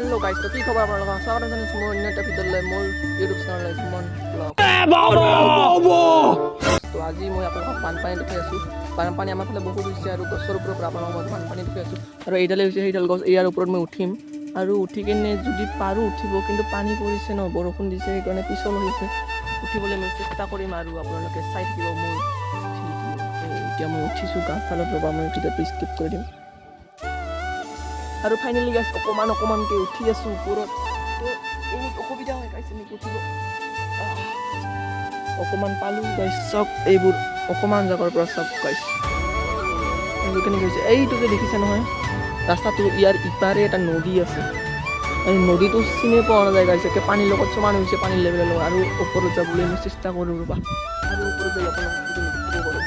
hello guys तो কি খবৰ আপোনালোকৰ স্বাগতম জনাইছো মোৰ অন্য এটা ভিডিঅ'লৈ মোৰ ইউটিউব চেনেললৈ জুমান ব্লগ তো আজি মই আপোনালোকক বানপানী দেখুৱাই আছোঁ বানপানী আমাৰ ফালে বহুত হৈছে আৰু গছৰ ওপৰৰ পৰা আপোনালোকক মই বানপানী দেখুৱাই আছোঁ আৰু এইডালে হৈছে সেইডাল গছ ইয়াৰ ওপৰত মই উঠিম আৰু উঠি কিনে যদি পাৰোঁ উঠিব কিন্তু পানী পৰিছে ন বৰষুণ দিছে সেইকাৰণে পিছল হৈছে উঠিবলৈ মই চেষ্টা কৰিম আৰু আপোনালোকে চাই থাকিব মোৰ এতিয়া মই উঠিছোঁ গাছডালৰ পৰা মই ভিডিঅ'টো স্কিপ কৰি দিম আৰু ফাইনেলি গাইছ অকমানকৈ উঠি আছোঁ ওপৰত তো এই অসুবিধা হয় গাইছ এনেকৈ উঠিব অকমান পালোঁ গাইছ চব এইবোৰ অকমান জাগাৰ পৰা চব গাইছ এইবোৰ কেনেকৈ হৈছে এইটো যে দেখিছে নহয় ৰাস্তাটো ইয়াৰ ইপাৰে এটা নদী আছে আৰু নদীটো চিনি পোৱা নাযায় গাইছ একে পানীৰ লগত সমান হৈছে পানীৰ লেভেলৰ লগত আৰু ওপৰত যাবলৈ মই চেষ্টা কৰোঁ ৰ'বা আৰু ওপৰত যাই আপোনালোকক দেখিব পাৰোঁ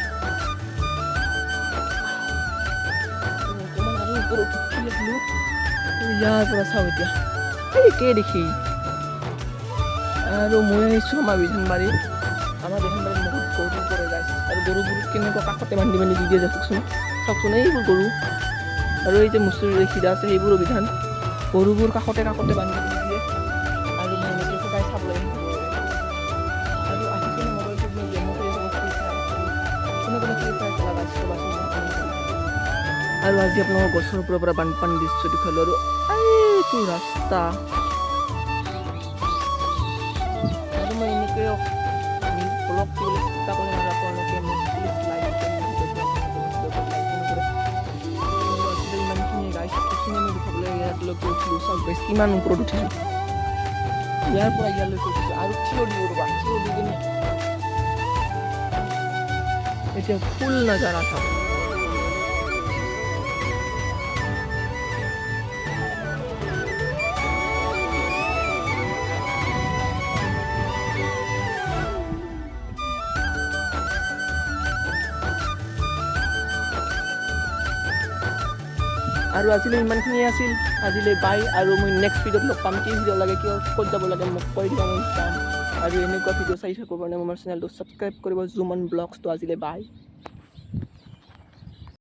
অকমান আৰু ওপৰত উঠি আছিলোঁ ইয়াৰ পৰা চাওঁ এতিয়া এই একে দেখি আৰু মই আহিছোঁ আমাৰ বিধানবাৰীত বহুত গৰু পৰে গাইছ আৰু গৰুবোৰ কেনেকুৱা কাষতে বান্ধি দি দিয়ে চাওকচোন এইবোৰ গৰু আৰু এই যে মুচুৰি খিৰা আছে সেইবোৰো বিধান গৰুবোৰ কাষতে বান্ধি দিয়ে আৰু মই এনেকৈ সদায় চাবলৈ আৰু আহি কিনে মোবাইলটো মই গেমত আৰু আজি আপোনালোকৰ গছৰ ওপৰৰ পৰা বানপানী দৃশ্য দেখুৱালোঁ আৰু এইটো ৰাস্তা আৰু মই এনেকৈ ব্লগ কৰিবলৈ চেষ্টা কৰিম আৰু আপোনালোকে মোক প্লিজ লাইক ইমানখিনি গাইছ এইখিনি মই দেখাবলৈ ইয়ালৈকে উঠিলোঁ চাওক গাইছ কিমান ওপৰত উঠিছোঁ ইয়াৰ পৰা ইয়ালৈকে উঠিছোঁ আৰু থিয় দিব ৰ'বা থিয় দি কিনে এতিয়া ফুল নাজাৰা চাওক আৰু আজিলৈ ইমানখিনিয়ে আছিল আজিলৈ বাই আৰু মই নেক্সট ভিডিঅ'ত লগ পাম কি ভিডিঅ' লাগে কিয় ক'ত যাব লাগে মোক কৈ দিবা মই চাম আৰু এনেকুৱা ভিডিঅ' চাই থাকিবৰ কাৰণে মোৰ চেনেলটো ছাবস্ক্ৰাইব কৰিব জুমান ব্লগছটো আজিলৈ বাই